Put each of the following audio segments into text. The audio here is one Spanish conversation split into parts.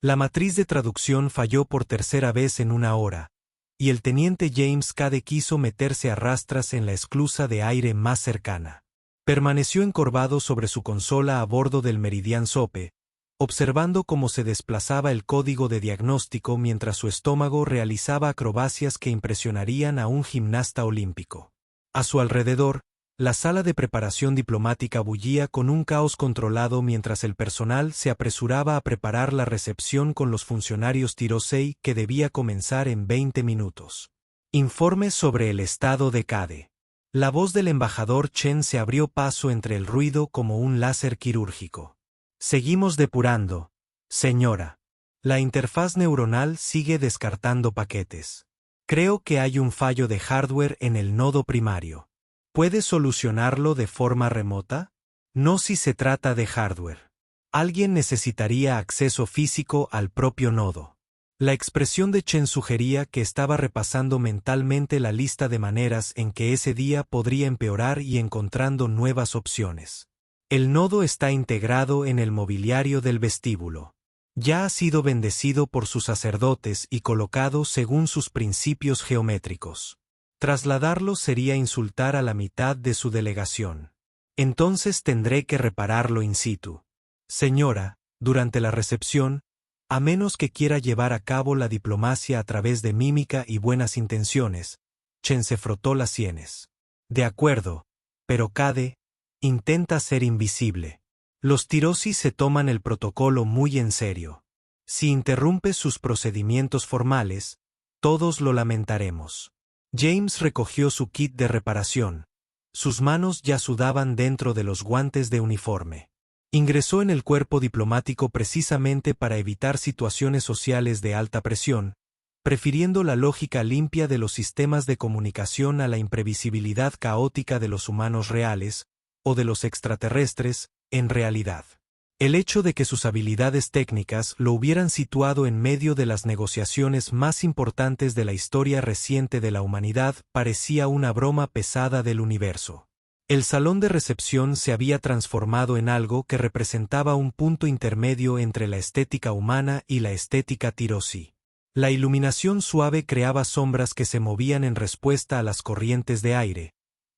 La matriz de traducción falló por tercera vez en una hora, y el teniente James Cade quiso meterse a rastras en la esclusa de aire más cercana. Permaneció encorvado sobre su consola a bordo del Meridian Sope, observando cómo se desplazaba el código de diagnóstico mientras su estómago realizaba acrobacias que impresionarían a un gimnasta olímpico. A su alrededor, la sala de preparación diplomática bullía con un caos controlado mientras el personal se apresuraba a preparar la recepción con los funcionarios Tirosei que debía comenzar en 20 minutos. Informe sobre el estado de Cade. La voz del embajador Chen se abrió paso entre el ruido como un láser quirúrgico. Seguimos depurando, señora. La interfaz neuronal sigue descartando paquetes. Creo que hay un fallo de hardware en el nodo primario. ¿Puede solucionarlo de forma remota? No si se trata de hardware. Alguien necesitaría acceso físico al propio nodo. La expresión de Chen sugería que estaba repasando mentalmente la lista de maneras en que ese día podría empeorar y encontrando nuevas opciones. El nodo está integrado en el mobiliario del vestíbulo. Ya ha sido bendecido por sus sacerdotes y colocado según sus principios geométricos. Trasladarlo sería insultar a la mitad de su delegación. Entonces tendré que repararlo in situ. Señora, durante la recepción, a menos que quiera llevar a cabo la diplomacia a través de mímica y buenas intenciones, Chen se frotó las sienes. De acuerdo, pero Cade intenta ser invisible. Los Tirosi se toman el protocolo muy en serio. Si interrumpe sus procedimientos formales, todos lo lamentaremos. James recogió su kit de reparación. Sus manos ya sudaban dentro de los guantes de uniforme. Ingresó en el cuerpo diplomático precisamente para evitar situaciones sociales de alta presión, prefiriendo la lógica limpia de los sistemas de comunicación a la imprevisibilidad caótica de los humanos reales, o de los extraterrestres, en realidad. El hecho de que sus habilidades técnicas lo hubieran situado en medio de las negociaciones más importantes de la historia reciente de la humanidad parecía una broma pesada del universo. El salón de recepción se había transformado en algo que representaba un punto intermedio entre la estética humana y la estética Tirosi. La iluminación suave creaba sombras que se movían en respuesta a las corrientes de aire,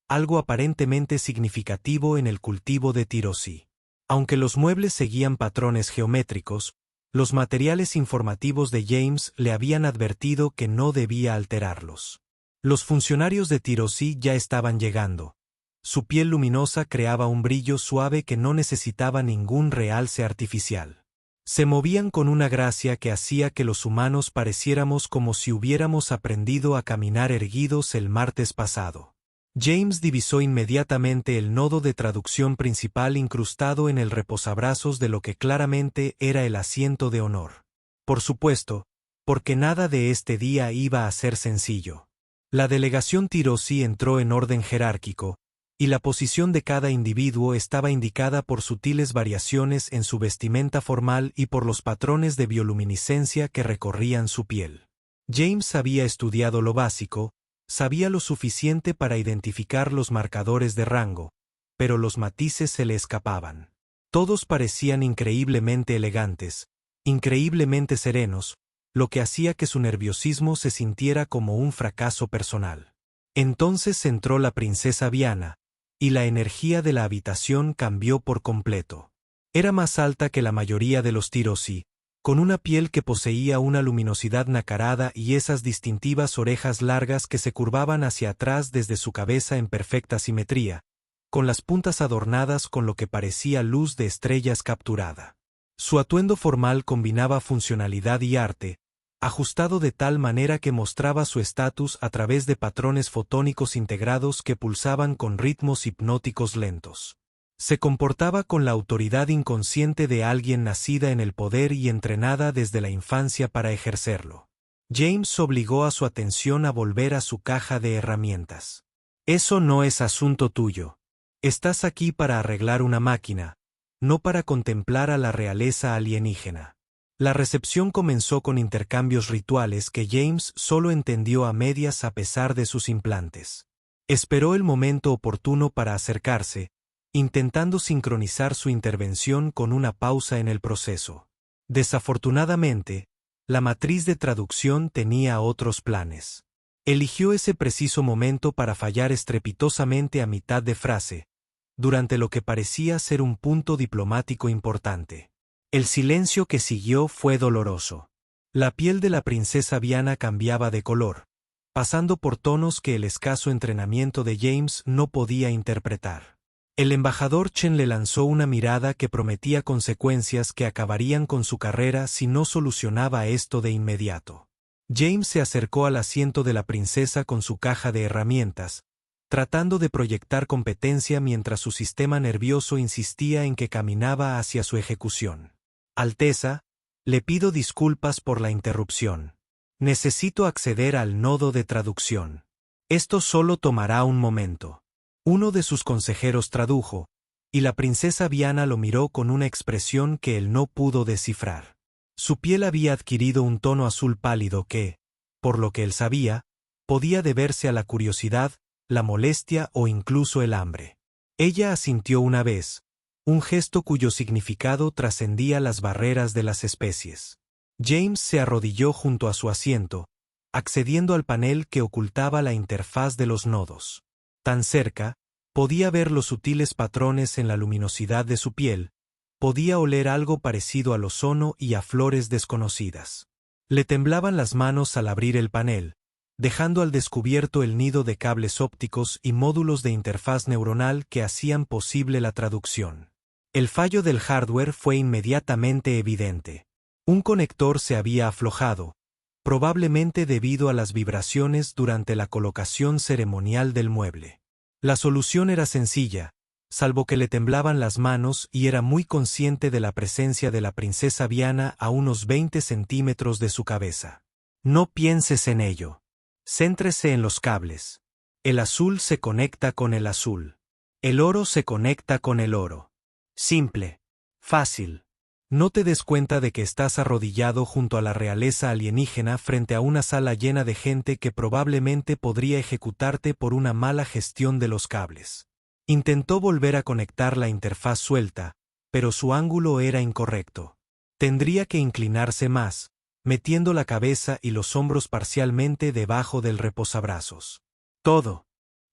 algo aparentemente significativo en el cultivo de Tirosi. Aunque los muebles seguían patrones geométricos, los materiales informativos de James le habían advertido que no debía alterarlos. Los funcionarios de Tirosi ya estaban llegando. Su piel luminosa creaba un brillo suave que no necesitaba ningún realce artificial. Se movían con una gracia que hacía que los humanos pareciéramos como si hubiéramos aprendido a caminar erguidos el martes pasado. James divisó inmediatamente el nodo de traducción principal incrustado en el reposabrazos de lo que claramente era el asiento de honor. Por supuesto, porque nada de este día iba a ser sencillo. La delegación Tirosi entró en orden jerárquico, y la posición de cada individuo estaba indicada por sutiles variaciones en su vestimenta formal y por los patrones de bioluminiscencia que recorrían su piel. James había estudiado lo básico, sabía lo suficiente para identificar los marcadores de rango, pero los matices se le escapaban. Todos parecían increíblemente elegantes, increíblemente serenos, lo que hacía que su nerviosismo se sintiera como un fracaso personal. Entonces entró la princesa Viana, y la energía de la habitación cambió por completo. Era más alta que la mayoría de los Tirosi, con una piel que poseía una luminosidad nacarada y esas distintivas orejas largas que se curvaban hacia atrás desde su cabeza en perfecta simetría, con las puntas adornadas con lo que parecía luz de estrellas capturada. Su atuendo formal combinaba funcionalidad y arte, ajustado de tal manera que mostraba su estatus a través de patrones fotónicos integrados que pulsaban con ritmos hipnóticos lentos. Se comportaba con la autoridad inconsciente de alguien nacida en el poder y entrenada desde la infancia para ejercerlo. James obligó a su atención a volver a su caja de herramientas. Eso no es asunto tuyo. Estás aquí para arreglar una máquina, no para contemplar a la realeza alienígena. La recepción comenzó con intercambios rituales que James solo entendió a medias a pesar de sus implantes. Esperó el momento oportuno para acercarse, intentando sincronizar su intervención con una pausa en el proceso. Desafortunadamente, la matriz de traducción tenía otros planes. Eligió ese preciso momento para fallar estrepitosamente a mitad de frase, durante lo que parecía ser un punto diplomático importante. El silencio que siguió fue doloroso. La piel de la princesa Viana cambiaba de color, pasando por tonos que el escaso entrenamiento de James no podía interpretar. El embajador Chen le lanzó una mirada que prometía consecuencias que acabarían con su carrera si no solucionaba esto de inmediato. James se acercó al asiento de la princesa con su caja de herramientas, tratando de proyectar competencia mientras su sistema nervioso insistía en que caminaba hacia su ejecución. Alteza, le pido disculpas por la interrupción. Necesito acceder al nodo de traducción. Esto solo tomará un momento. Uno de sus consejeros tradujo, y la princesa Viana lo miró con una expresión que él no pudo descifrar. Su piel había adquirido un tono azul pálido que, por lo que él sabía, podía deberse a la curiosidad, la molestia o incluso el hambre. Ella asintió una vez, un gesto cuyo significado trascendía las barreras de las especies. James se arrodilló junto a su asiento, accediendo al panel que ocultaba la interfaz de los nodos. Tan cerca, podía ver los sutiles patrones en la luminosidad de su piel, podía oler algo parecido al ozono y a flores desconocidas. Le temblaban las manos al abrir el panel, dejando al descubierto el nido de cables ópticos y módulos de interfaz neuronal que hacían posible la traducción. El fallo del hardware fue inmediatamente evidente. Un conector se había aflojado, probablemente debido a las vibraciones durante la colocación ceremonial del mueble. La solución era sencilla, salvo que le temblaban las manos y era muy consciente de la presencia de la princesa Viana a unos 20 centímetros de su cabeza. No pienses en ello. Céntrese en los cables. El azul se conecta con el azul. El oro se conecta con el oro. Simple. Fácil. No te des cuenta de que estás arrodillado junto a la realeza alienígena frente a una sala llena de gente que probablemente podría ejecutarte por una mala gestión de los cables. Intentó volver a conectar la interfaz suelta, pero su ángulo era incorrecto. Tendría que inclinarse más, metiendo la cabeza y los hombros parcialmente debajo del reposabrazos. Todo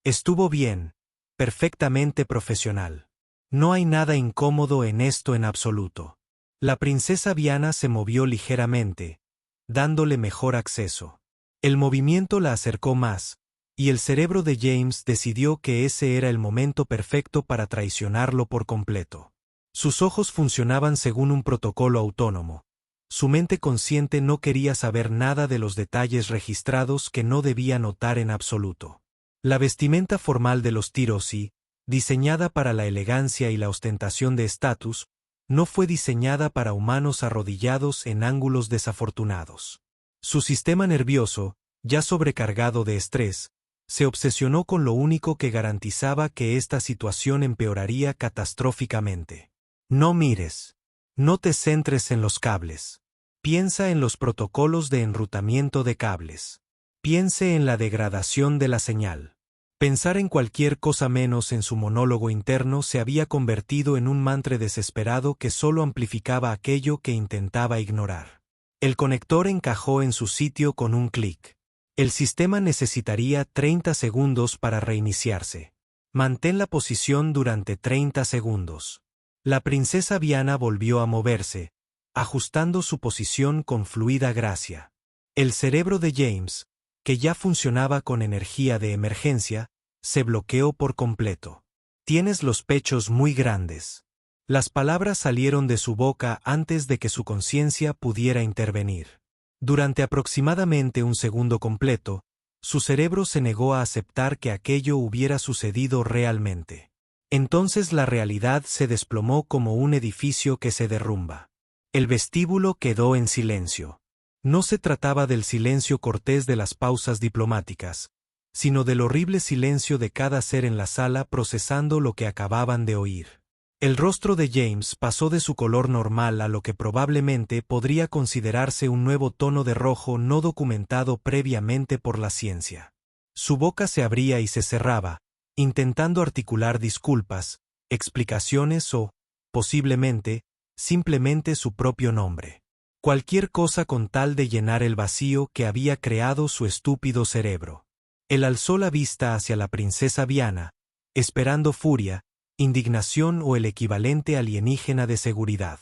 estuvo bien, perfectamente profesional. No hay nada incómodo en esto en absoluto. La princesa Viana se movió ligeramente, dándole mejor acceso. El movimiento la acercó más, y el cerebro de James decidió que ese era el momento perfecto para traicionarlo por completo. Sus ojos funcionaban según un protocolo autónomo. Su mente consciente no quería saber nada de los detalles registrados que no debía notar en absoluto. La vestimenta formal de los Tirosi, diseñada para la elegancia y la ostentación de estatus, no fue diseñada para humanos arrodillados en ángulos desafortunados. Su sistema nervioso, ya sobrecargado de estrés, se obsesionó con lo único que garantizaba que esta situación empeoraría catastróficamente. No mires. No te centres en los cables. Piensa en los protocolos de enrutamiento de cables. Piense en la degradación de la señal. Pensar en cualquier cosa menos en su monólogo interno se había convertido en un mantra desesperado que solo amplificaba aquello que intentaba ignorar. El conector encajó en su sitio con un clic. El sistema necesitaría 30 segundos para reiniciarse. Mantén la posición durante 30 segundos. La princesa Viana volvió a moverse, ajustando su posición con fluida gracia. El cerebro de James, que ya funcionaba con energía de emergencia, se bloqueó por completo. Tienes los pechos muy grandes. Las palabras salieron de su boca antes de que su conciencia pudiera intervenir. Durante aproximadamente un segundo completo, su cerebro se negó a aceptar que aquello hubiera sucedido realmente. Entonces la realidad se desplomó como un edificio que se derrumba. El vestíbulo quedó en silencio. No se trataba del silencio cortés de las pausas diplomáticas, sino del horrible silencio de cada ser en la sala procesando lo que acababan de oír. El rostro de James pasó de su color normal a lo que probablemente podría considerarse un nuevo tono de rojo no documentado previamente por la ciencia. Su boca se abría y se cerraba, intentando articular disculpas, explicaciones o, posiblemente, simplemente su propio nombre. Cualquier cosa con tal de llenar el vacío que había creado su estúpido cerebro. Él alzó la vista hacia la princesa Viana, esperando furia, indignación o el equivalente alienígena de seguridad.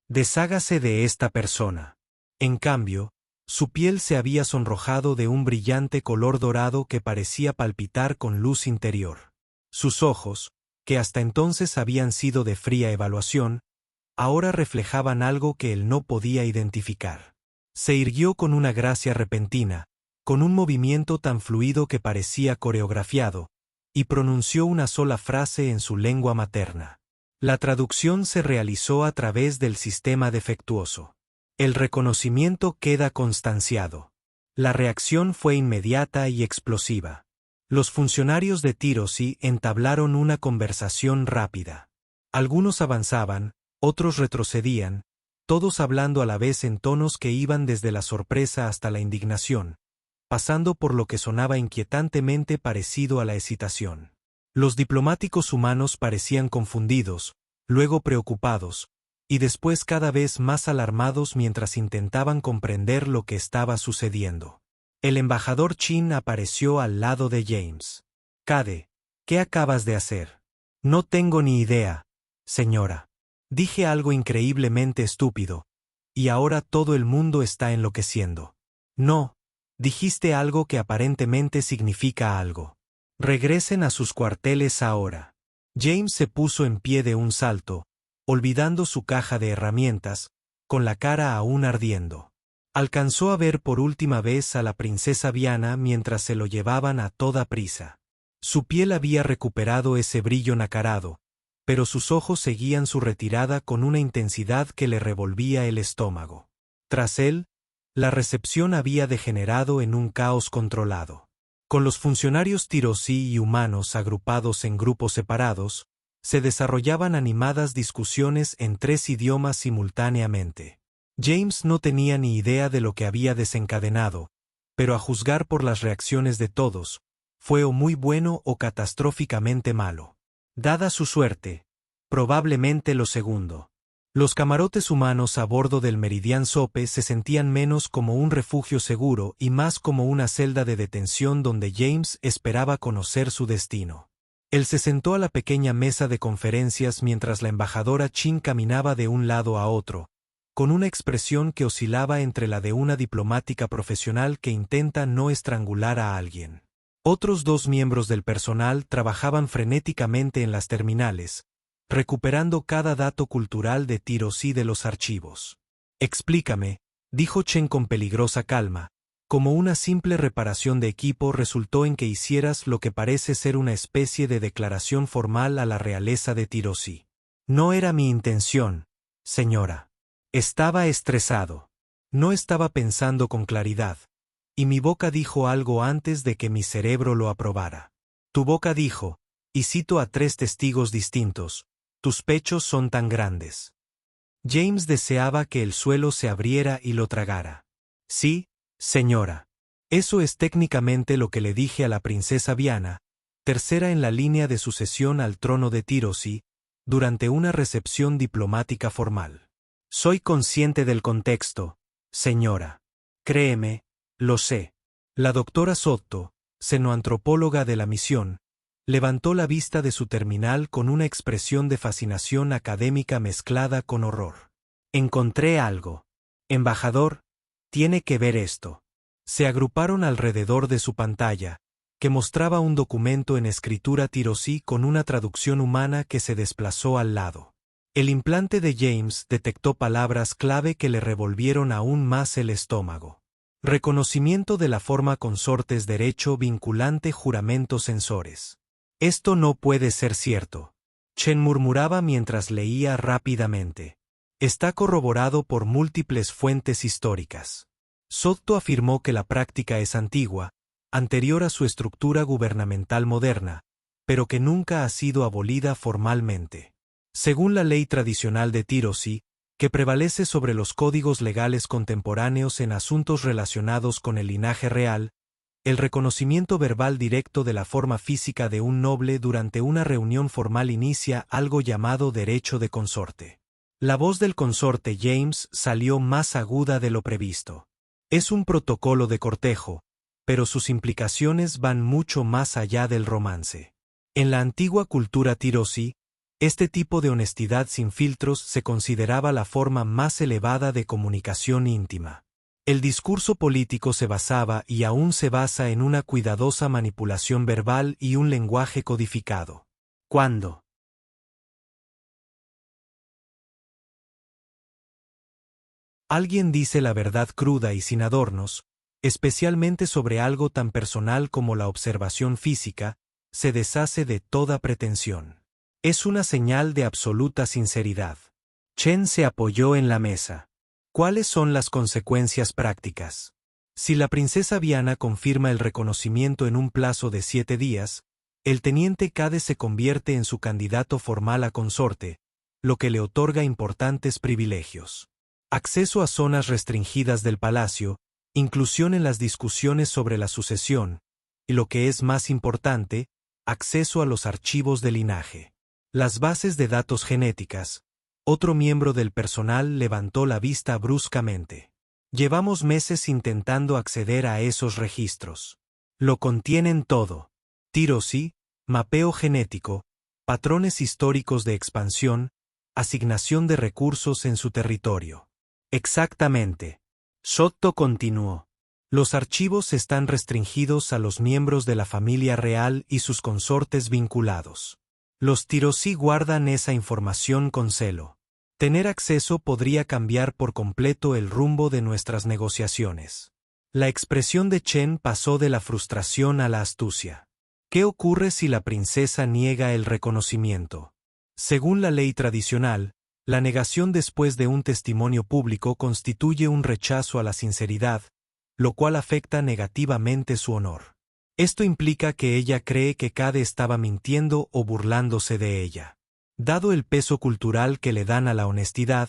Deshágase de esta persona. En cambio, su piel se había sonrojado de un brillante color dorado que parecía palpitar con luz interior. Sus ojos, que hasta entonces habían sido de fría evaluación, ahora reflejaban algo que él no podía identificar. Se irguió con una gracia repentina, con un movimiento tan fluido que parecía coreografiado, y pronunció una sola frase en su lengua materna. La traducción se realizó a través del sistema defectuoso. El reconocimiento queda constanciado. La reacción fue inmediata y explosiva. Los funcionarios de Tirosí entablaron una conversación rápida. Algunos avanzaban, otros retrocedían, todos hablando a la vez en tonos que iban desde la sorpresa hasta la indignación, pasando por lo que sonaba inquietantemente parecido a la excitación. Los diplomáticos humanos parecían confundidos, luego preocupados, y después cada vez más alarmados mientras intentaban comprender lo que estaba sucediendo. El embajador Chin apareció al lado de James. «Cade, ¿qué acabas de hacer?» «No tengo ni idea, señora. Dije algo increíblemente estúpido, y ahora todo el mundo está enloqueciendo». «No, dijiste algo que aparentemente significa algo. Regresen a sus cuarteles ahora». James se puso en pie de un salto, olvidando su caja de herramientas, con la cara aún ardiendo. Alcanzó a ver por última vez a la princesa Viana mientras se lo llevaban a toda prisa. Su piel había recuperado ese brillo nacarado, pero sus ojos seguían su retirada con una intensidad que le revolvía el estómago. Tras él, la recepción había degenerado en un caos controlado. Con los funcionarios tirosí y humanos agrupados en grupos separados, se desarrollaban animadas discusiones en 3 idiomas simultáneamente. James no tenía ni idea de lo que había desencadenado, pero a juzgar por las reacciones de todos, fue o muy bueno o catastróficamente malo. Dada su suerte, probablemente lo segundo. Los camarotes humanos a bordo del Meridian Sope se sentían menos como un refugio seguro y más como una celda de detención donde James esperaba conocer su destino. Él se sentó a la pequeña mesa de conferencias mientras la embajadora Chin caminaba de un lado a otro, con una expresión que oscilaba entre la de una diplomática profesional que intenta no estrangular a alguien. Otros 2 miembros del personal trabajaban frenéticamente en las terminales, recuperando cada dato cultural de Tirosí de los archivos. «Explícame», dijo Chen con peligrosa calma, «cómo una simple reparación de equipo resultó en que hicieras lo que parece ser una especie de declaración formal a la realeza de Tirosí». «No era mi intención, señora. Estaba estresado. No estaba pensando con claridad, y mi boca dijo algo antes de que mi cerebro lo aprobara. Tu boca dijo, y cito a 3 testigos distintos, tus pechos son tan grandes». James deseaba que el suelo se abriera y lo tragara. «Sí, señora. Eso es técnicamente lo que le dije a la princesa Viana, tercera en la línea de sucesión al trono de Tirosí, durante una recepción diplomática formal. Soy consciente del contexto, señora. Créeme, lo sé». La doctora Sotto, xenoantropóloga de la misión, levantó la vista de su terminal con una expresión de fascinación académica mezclada con horror. «Encontré algo. Embajador, tiene que ver esto». Se agruparon alrededor de su pantalla, que mostraba un documento en escritura tirosí con una traducción humana que se desplazó al lado. El implante de James detectó palabras clave que le revolvieron aún más el estómago. Reconocimiento de la forma consortes derecho vinculante juramento censores. «Esto no puede ser cierto», Chen murmuraba mientras leía rápidamente. «Está corroborado por múltiples fuentes históricas». Sotto afirmó que la práctica es antigua, anterior a su estructura gubernamental moderna, pero que nunca ha sido abolida formalmente. Según la ley tradicional de Tirosí, que prevalece sobre los códigos legales contemporáneos en asuntos relacionados con el linaje real, el reconocimiento verbal directo de la forma física de un noble durante una reunión formal inicia algo llamado derecho de consorte. La voz del consorte James salió más aguda de lo previsto. Es un protocolo de cortejo, pero sus implicaciones van mucho más allá del romance. En la antigua cultura Tirosi, este tipo de honestidad sin filtros se consideraba la forma más elevada de comunicación íntima. El discurso político se basaba y aún se basa en una cuidadosa manipulación verbal y un lenguaje codificado. Cuando alguien dice la verdad cruda y sin adornos, especialmente sobre algo tan personal como la observación física, se deshace de toda pretensión. Es una señal de absoluta sinceridad. Chen se apoyó en la mesa. ¿Cuáles son las consecuencias prácticas? Si la princesa Viana confirma el reconocimiento en un plazo de 7 días, el teniente Cade se convierte en su candidato formal a consorte, lo que le otorga importantes privilegios. Acceso a zonas restringidas del palacio, inclusión en las discusiones sobre la sucesión, y lo que es más importante, acceso a los archivos de linaje. Las bases de datos genéticas. Otro miembro del personal levantó la vista bruscamente. Llevamos meses intentando acceder a esos registros. Lo contienen todo. Tirosi, mapeo genético, patrones históricos de expansión, asignación de recursos en su territorio. Exactamente. Sotto continuó. Los archivos están restringidos a los miembros de la familia real y sus consortes vinculados. Los Tirosi guardan esa información con celo. Tener acceso podría cambiar por completo el rumbo de nuestras negociaciones. La expresión de Chen pasó de la frustración a la astucia. ¿Qué ocurre si la princesa niega el reconocimiento? Según la ley tradicional, la negación después de un testimonio público constituye un rechazo a la sinceridad, lo cual afecta negativamente su honor. Esto implica que ella cree que Cade estaba mintiendo o burlándose de ella. Dado el peso cultural que le dan a la honestidad,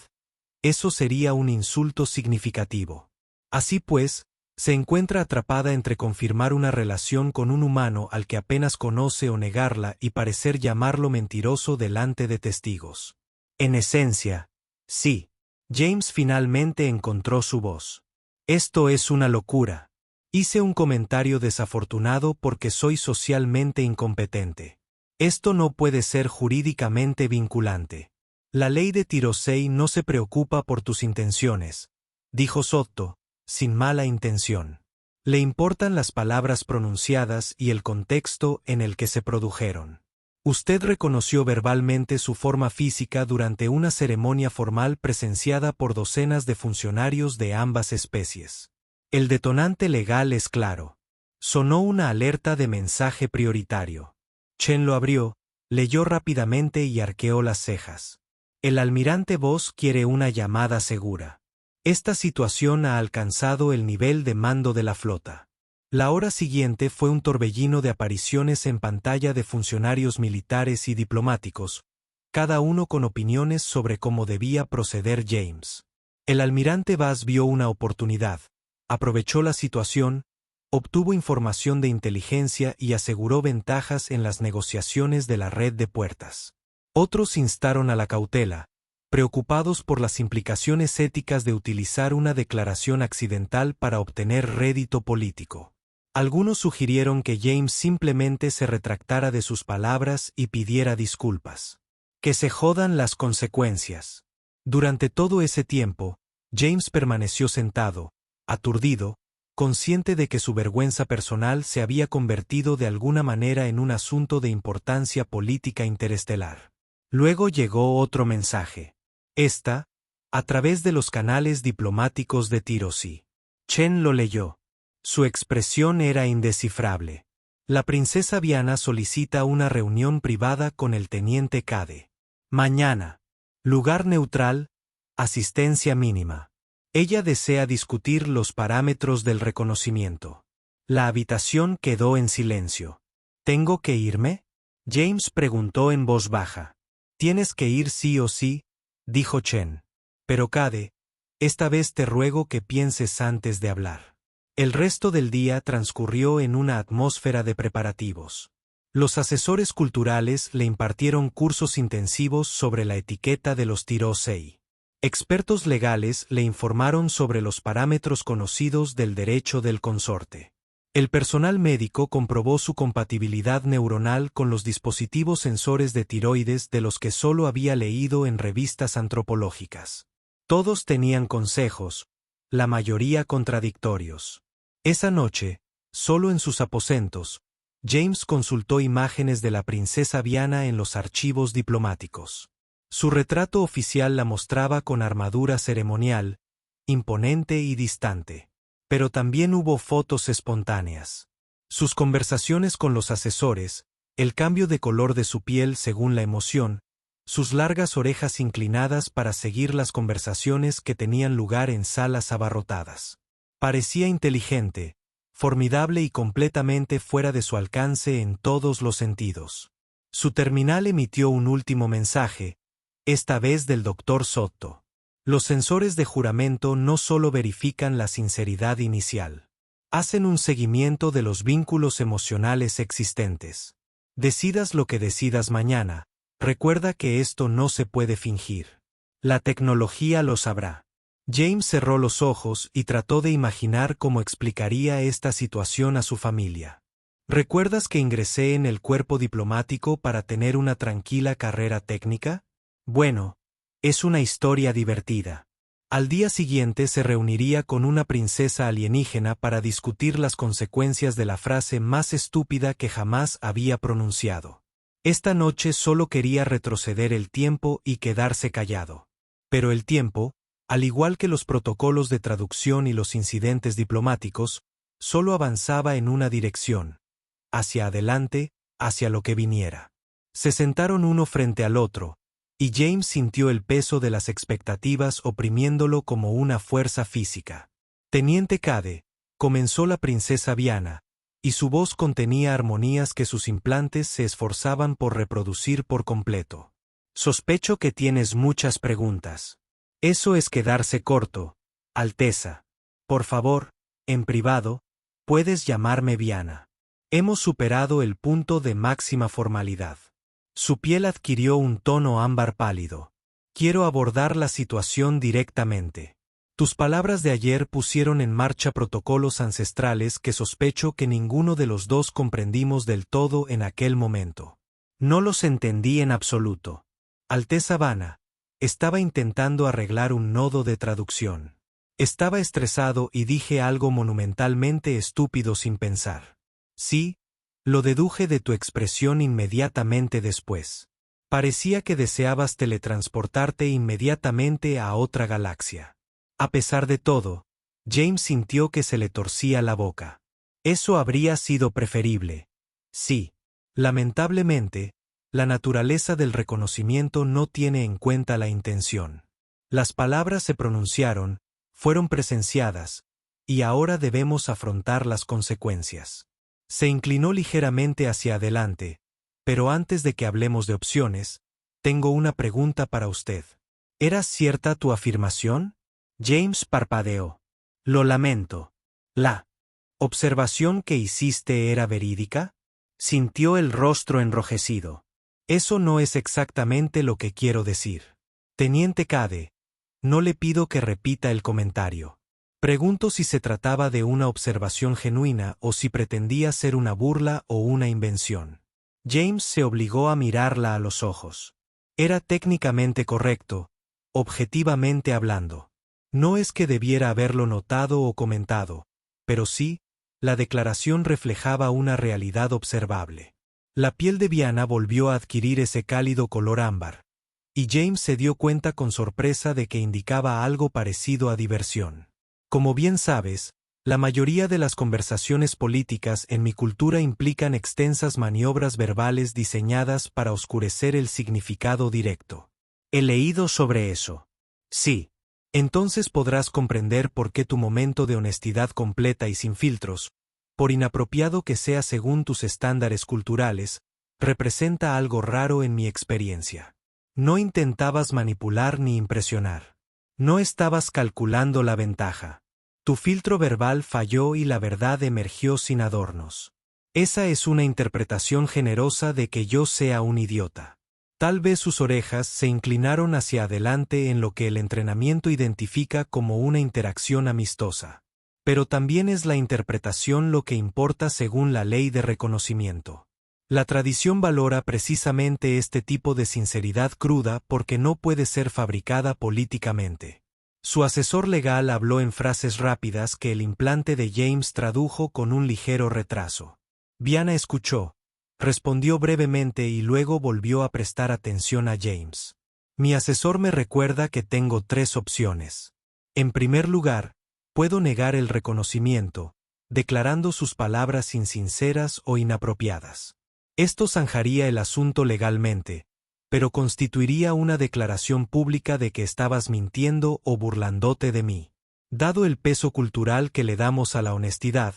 eso sería un insulto significativo. Así pues, se encuentra atrapada entre confirmar una relación con un humano al que apenas conoce o negarla y parecer llamarlo mentiroso delante de testigos. En esencia, sí. James finalmente encontró su voz. Esto es una locura. Hice un comentario desafortunado porque soy socialmente incompetente. Esto no puede ser jurídicamente vinculante. La ley de Tirosei no se preocupa por tus intenciones, dijo Sotto, sin mala intención. Le importan las palabras pronunciadas y el contexto en el que se produjeron. Usted reconoció verbalmente su forma física durante una ceremonia formal presenciada por docenas de funcionarios de ambas especies. El detonante legal es claro. Sonó una alerta de mensaje prioritario. Chen lo abrió, leyó rápidamente y arqueó las cejas. El almirante Voss quiere una llamada segura. Esta situación ha alcanzado el nivel de mando de la flota. La hora siguiente fue un torbellino de apariciones en pantalla de funcionarios militares y diplomáticos, cada uno con opiniones sobre cómo debía proceder James. El almirante Voss vio una oportunidad, aprovechó la situación, obtuvo información de inteligencia y aseguró ventajas en las negociaciones de la red de puertas. Otros instaron a la cautela, preocupados por las implicaciones éticas de utilizar una declaración accidental para obtener rédito político. Algunos sugirieron que James simplemente se retractara de sus palabras y pidiera disculpas. Que se jodan las consecuencias. Durante todo ese tiempo, James permaneció sentado, aturdido, consciente de que su vergüenza personal se había convertido de alguna manera en un asunto de importancia política interestelar. Luego llegó otro mensaje. Esta, a través de los canales diplomáticos de Tirosi. Chen lo leyó. Su expresión era indescifrable. La princesa Viana solicita una reunión privada con el teniente Cade. Mañana. Lugar neutral, asistencia mínima. Ella desea discutir los parámetros del reconocimiento. La habitación quedó en silencio. ¿Tengo que irme? James preguntó en voz baja. Tienes que ir sí o sí, dijo Chen. Pero Cade, esta vez te ruego que pienses antes de hablar. El resto del día transcurrió en una atmósfera de preparativos. Los asesores culturales le impartieron cursos intensivos sobre la etiqueta de los Tirosei. Expertos legales le informaron sobre los parámetros conocidos del derecho del consorte. El personal médico comprobó su compatibilidad neuronal con los dispositivos sensores de tiroides de los que solo había leído en revistas antropológicas. Todos tenían consejos, la mayoría contradictorios. Esa noche, solo en sus aposentos, James consultó imágenes de la princesa Diana en los archivos diplomáticos. Su retrato oficial la mostraba con armadura ceremonial, imponente y distante. Pero también hubo fotos espontáneas. Sus conversaciones con los asesores, el cambio de color de su piel según la emoción, sus largas orejas inclinadas para seguir las conversaciones que tenían lugar en salas abarrotadas. Parecía inteligente, formidable y completamente fuera de su alcance en todos los sentidos. Su terminal emitió un último mensaje, esta vez del Dr. Sotto. Los sensores de juramento no solo verifican la sinceridad inicial. Hacen un seguimiento de los vínculos emocionales existentes. Decidas lo que decidas mañana, recuerda que esto no se puede fingir. La tecnología lo sabrá. James cerró los ojos y trató de imaginar cómo explicaría esta situación a su familia. ¿Recuerdas que ingresé en el cuerpo diplomático para tener una tranquila carrera técnica? Bueno, es una historia divertida. Al día siguiente se reuniría con una princesa alienígena para discutir las consecuencias de la frase más estúpida que jamás había pronunciado. Esta noche solo quería retroceder el tiempo y quedarse callado. Pero el tiempo, al igual que los protocolos de traducción y los incidentes diplomáticos, solo avanzaba en una dirección, hacia adelante, hacia lo que viniera. Se sentaron uno frente al otro, y James sintió el peso de las expectativas oprimiéndolo como una fuerza física. Teniente Cade, comenzó la princesa Diana, y su voz contenía armonías que sus implantes se esforzaban por reproducir por completo. Sospecho que tienes muchas preguntas. Eso es quedarse corto, Alteza. Por favor, en privado, puedes llamarme Diana. Hemos superado el punto de máxima formalidad. Su piel adquirió un tono ámbar pálido. Quiero abordar la situación directamente. Tus palabras de ayer pusieron en marcha protocolos ancestrales que sospecho que ninguno de los dos comprendimos del todo en aquel momento. No los entendí en absoluto. Alteza Vana, estaba intentando arreglar un nodo de traducción. Estaba estresado y dije algo monumentalmente estúpido sin pensar. Sí, lo deduje de tu expresión inmediatamente después. Parecía que deseabas teletransportarte inmediatamente a otra galaxia. A pesar de todo, James sintió que se le torcía la boca. Eso habría sido preferible. Sí. Lamentablemente, la naturaleza del reconocimiento no tiene en cuenta la intención. Las palabras se pronunciaron, fueron presenciadas, y ahora debemos afrontar las consecuencias. Se inclinó ligeramente hacia adelante, pero antes de que hablemos de opciones, tengo una pregunta para usted. ¿Era cierta tu afirmación? James parpadeó. Lo lamento. ¿La observación que hiciste era verídica? Sintió el rostro enrojecido. Eso no es exactamente lo que quiero decir. Teniente Cade, no le pido que repita el comentario. Pregunto si se trataba de una observación genuina o si pretendía ser una burla o una invención. James se obligó a mirarla a los ojos. Era técnicamente correcto, objetivamente hablando. No es que debiera haberlo notado o comentado, pero sí, la declaración reflejaba una realidad observable. La piel de Diana volvió a adquirir ese cálido color ámbar, y James se dio cuenta con sorpresa de que indicaba algo parecido a diversión. Como bien sabes, la mayoría de las conversaciones políticas en mi cultura implican extensas maniobras verbales diseñadas para oscurecer el significado directo. He leído sobre eso. Sí. Entonces podrás comprender por qué tu momento de honestidad completa y sin filtros, por inapropiado que sea según tus estándares culturales, representa algo raro en mi experiencia. No intentabas manipular ni impresionar. No estabas calculando la ventaja. Tu filtro verbal falló y la verdad emergió sin adornos. Esa es una interpretación generosa de que yo sea un idiota. Tal vez sus orejas se inclinaron hacia adelante en lo que el entrenamiento identifica como una interacción amistosa. Pero también es la interpretación lo que importa según la ley de reconocimiento. La tradición valora precisamente este tipo de sinceridad cruda porque no puede ser fabricada políticamente. Su asesor legal habló en frases rápidas que el implante de James tradujo con un ligero retraso. Viana escuchó, respondió brevemente y luego volvió a prestar atención a James. Mi asesor me recuerda que tengo 3 opciones. En primer lugar, puedo negar el reconocimiento, declarando sus palabras insinceras o inapropiadas. Esto zanjaría el asunto legalmente, pero constituiría una declaración pública de que estabas mintiendo o burlándote de mí. Dado el peso cultural que le damos a la honestidad,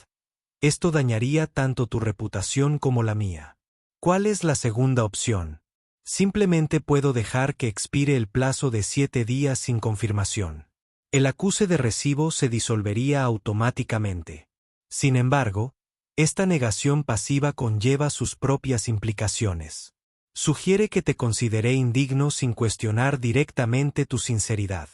esto dañaría tanto tu reputación como la mía. ¿Cuál es la segunda opción? Simplemente puedo dejar que expire el plazo de 7 días sin confirmación. El acuse de recibo se disolvería automáticamente. Sin embargo, esta negación pasiva conlleva sus propias implicaciones. Sugiere que te consideré indigno sin cuestionar directamente tu sinceridad.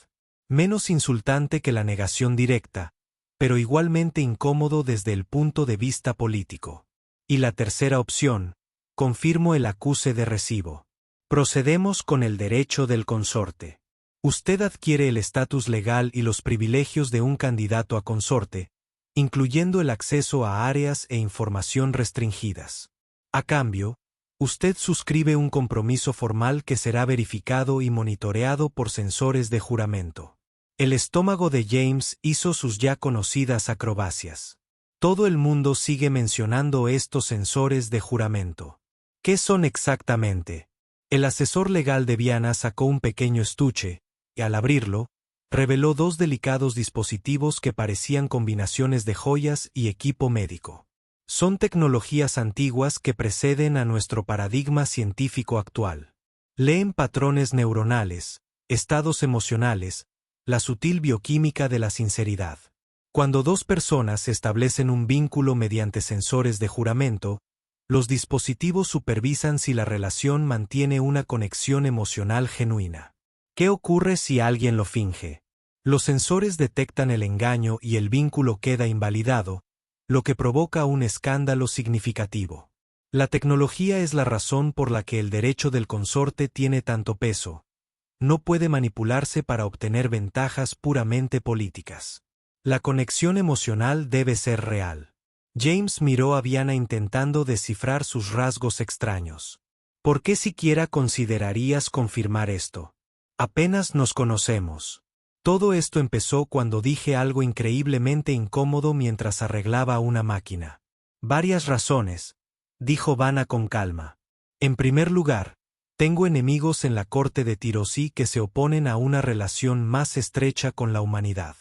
Menos insultante que la negación directa, pero igualmente incómodo desde el punto de vista político. Y la tercera opción, confirmo el acuse de recibo. Procedemos con el derecho del consorte. Usted adquiere el estatus legal y los privilegios de un candidato a consorte, incluyendo el acceso a áreas e información restringidas. A cambio, usted suscribe un compromiso formal que será verificado y monitoreado por sensores de juramento. El estómago de James hizo sus ya conocidas acrobacias. Todo el mundo sigue mencionando estos sensores de juramento. ¿Qué son exactamente? El asesor legal de Viana sacó un pequeño estuche, y al abrirlo, reveló 2 delicados dispositivos que parecían combinaciones de joyas y equipo médico. Son tecnologías antiguas que preceden a nuestro paradigma científico actual. Leen patrones neuronales, estados emocionales, la sutil bioquímica de la sinceridad. Cuando 2 personas establecen un vínculo mediante sensores de juramento, los dispositivos supervisan si la relación mantiene una conexión emocional genuina. ¿Qué ocurre si alguien lo finge? Los sensores detectan el engaño y el vínculo queda invalidado, lo que provoca un escándalo significativo. La tecnología es la razón por la que el derecho del consorte tiene tanto peso. No puede manipularse para obtener ventajas puramente políticas. La conexión emocional debe ser real. James miró a Viana intentando descifrar sus rasgos extraños. ¿Por qué siquiera considerarías confirmar esto? Apenas nos conocemos. Todo esto empezó cuando dije algo increíblemente incómodo mientras arreglaba una máquina. Varias razones, dijo Vanna con calma. En primer lugar, tengo enemigos en la corte de Tirosí que se oponen a una relación más estrecha con la humanidad.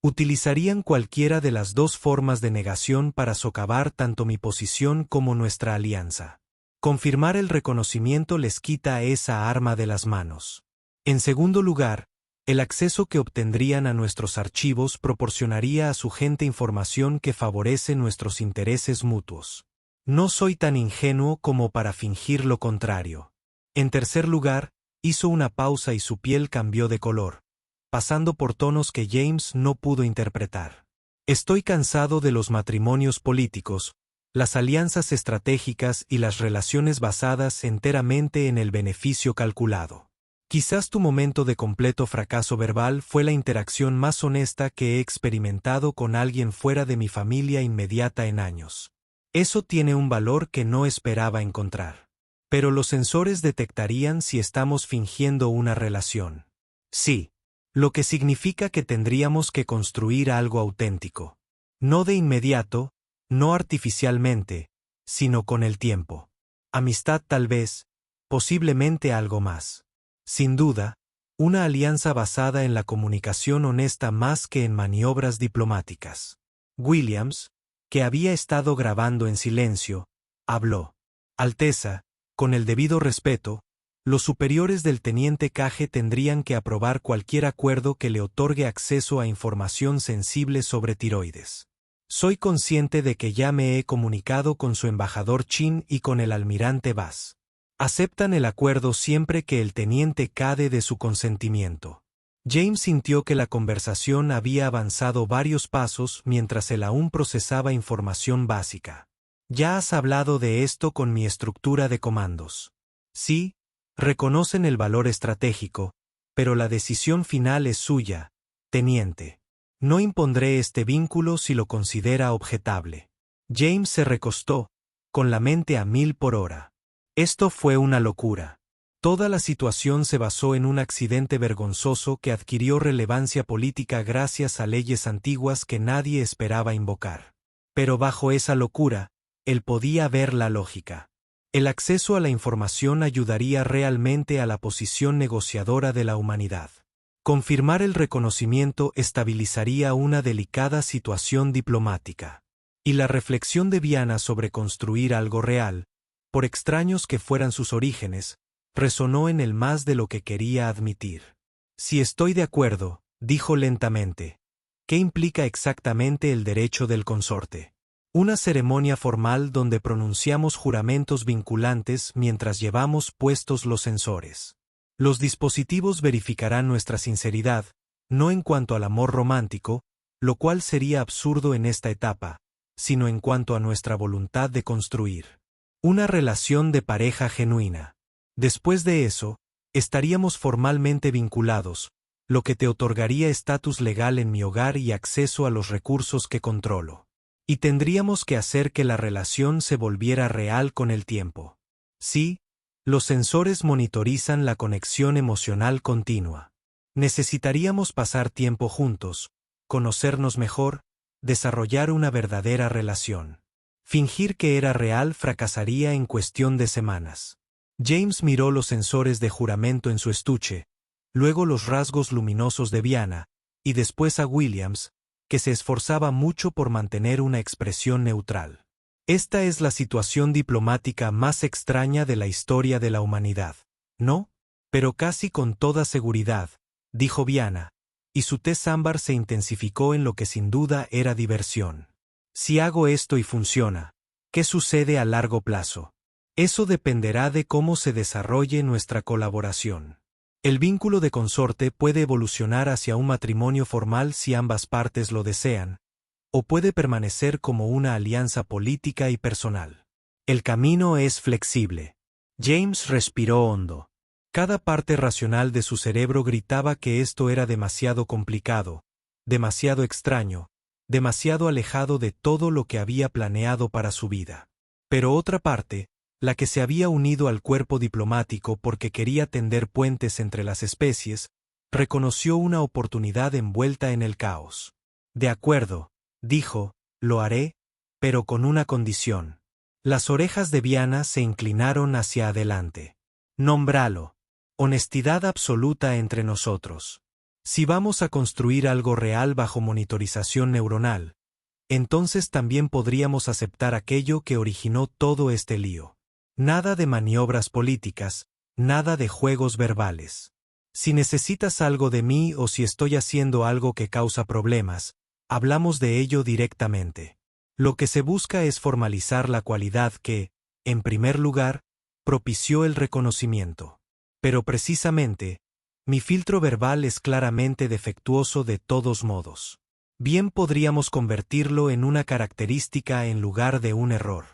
Utilizarían cualquiera de las 2 formas de negación para socavar tanto mi posición como nuestra alianza. Confirmar el reconocimiento les quita esa arma de las manos. En segundo lugar, el acceso que obtendrían a nuestros archivos proporcionaría a su gente información que favorece nuestros intereses mutuos. No soy tan ingenuo como para fingir lo contrario. En tercer lugar, hizo una pausa y su piel cambió de color, pasando por tonos que James no pudo interpretar. Estoy cansado de los matrimonios políticos, las alianzas estratégicas y las relaciones basadas enteramente en el beneficio calculado. Quizás tu momento de completo fracaso verbal fue la interacción más honesta que he experimentado con alguien fuera de mi familia inmediata en años. Eso tiene un valor que no esperaba encontrar. Pero los sensores detectarían si estamos fingiendo una relación. Sí, lo que significa que tendríamos que construir algo auténtico. No de inmediato, no artificialmente, sino con el tiempo. Amistad tal vez, posiblemente algo más. Sin duda, una alianza basada en la comunicación honesta más que en maniobras diplomáticas. Williams, que había estado grabando en silencio, habló. Alteza, con el debido respeto, los superiores del teniente Cage tendrían que aprobar cualquier acuerdo que le otorgue acceso a información sensible sobre tiroides. Soy consciente de que ya me he comunicado con su embajador Chin y con el almirante Bass. Aceptan el acuerdo siempre que el teniente cade de su consentimiento. James sintió que la conversación había avanzado varios pasos mientras él aún procesaba información básica. Ya has hablado de esto con mi estructura de comandos. Sí, reconocen el valor estratégico, pero la decisión final es suya, teniente. No impondré este vínculo si lo considera objetable. James se recostó, con la mente a 1000 por hora. Esto fue una locura. Toda la situación se basó en un accidente vergonzoso que adquirió relevancia política gracias a leyes antiguas que nadie esperaba invocar. Pero bajo esa locura, él podía ver la lógica. El acceso a la información ayudaría realmente a la posición negociadora de la humanidad. Confirmar el reconocimiento estabilizaría una delicada situación diplomática. Y la reflexión de Viana sobre construir algo real, por extraños que fueran sus orígenes, resonó en él más de lo que quería admitir. Si estoy de acuerdo, dijo lentamente. ¿Qué implica exactamente el derecho del consorte? Una ceremonia formal donde pronunciamos juramentos vinculantes mientras llevamos puestos los sensores. Los dispositivos verificarán nuestra sinceridad, no en cuanto al amor romántico, lo cual sería absurdo en esta etapa, sino en cuanto a nuestra voluntad de construir una relación de pareja genuina. Después de eso, estaríamos formalmente vinculados, lo que te otorgaría estatus legal en mi hogar y acceso a los recursos que controlo. Y tendríamos que hacer que la relación se volviera real con el tiempo. Sí, los sensores monitorizan la conexión emocional continua. Necesitaríamos pasar tiempo juntos, conocernos mejor, desarrollar una verdadera relación. Fingir que era real fracasaría en cuestión de semanas. James miró los sensores de juramento en su estuche, luego los rasgos luminosos de Viana, y después a Williams, que se esforzaba mucho por mantener una expresión neutral. Esta es la situación diplomática más extraña de la historia de la humanidad, ¿no? Pero casi con toda seguridad, dijo Viana, y su tez ámbar se intensificó en lo que sin duda era diversión. Si hago esto y funciona, ¿qué sucede a largo plazo? Eso dependerá de cómo se desarrolle nuestra colaboración. El vínculo de consorte puede evolucionar hacia un matrimonio formal si ambas partes lo desean, o puede permanecer como una alianza política y personal. El camino es flexible. James respiró hondo. Cada parte racional de su cerebro gritaba que esto era demasiado complicado, demasiado extraño, demasiado alejado de todo lo que había planeado para su vida. Pero otra parte, la que se había unido al cuerpo diplomático porque quería tender puentes entre las especies, reconoció una oportunidad envuelta en el caos. De acuerdo, dijo, lo haré, pero con una condición. Las orejas de Viana se inclinaron hacia adelante. Nómbralo. Honestidad absoluta entre nosotros. Si vamos a construir algo real bajo monitorización neuronal, entonces también podríamos aceptar aquello que originó todo este lío. Nada de maniobras políticas, nada de juegos verbales. Si necesitas algo de mí o si estoy haciendo algo que causa problemas, hablamos de ello directamente. Lo que se busca es formalizar la cualidad que, en primer lugar, propició el reconocimiento. Pero precisamente, mi filtro verbal es claramente defectuoso de todos modos. Bien podríamos convertirlo en una característica en lugar de un error.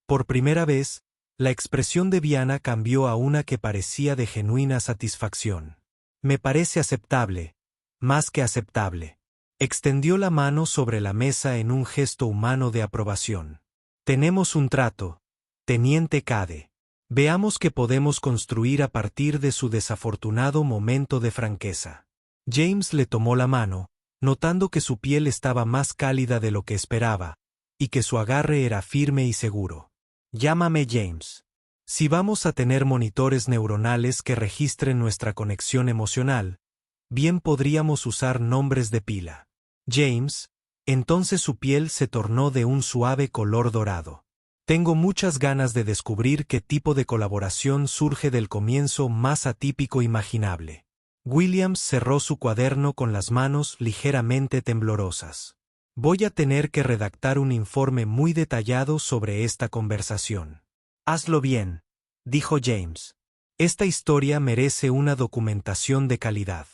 Por primera vez, la expresión de Viana cambió a una que parecía de genuina satisfacción. Me parece aceptable, más que aceptable. Extendió la mano sobre la mesa en un gesto humano de aprobación. Tenemos un trato, teniente Cade. Veamos qué podemos construir a partir de su desafortunado momento de franqueza. James le tomó la mano, notando que su piel estaba más cálida de lo que esperaba, y que su agarre era firme y seguro. Llámame James. Si vamos a tener monitores neuronales que registren nuestra conexión emocional, bien podríamos usar nombres de pila. James, entonces su piel se tornó de un suave color dorado. Tengo muchas ganas de descubrir qué tipo de colaboración surge del comienzo más atípico imaginable. Williams cerró su cuaderno con las manos ligeramente temblorosas. Voy a tener que redactar un informe muy detallado sobre esta conversación. Hazlo bien. dijo James. Esta historia merece una documentación de calidad.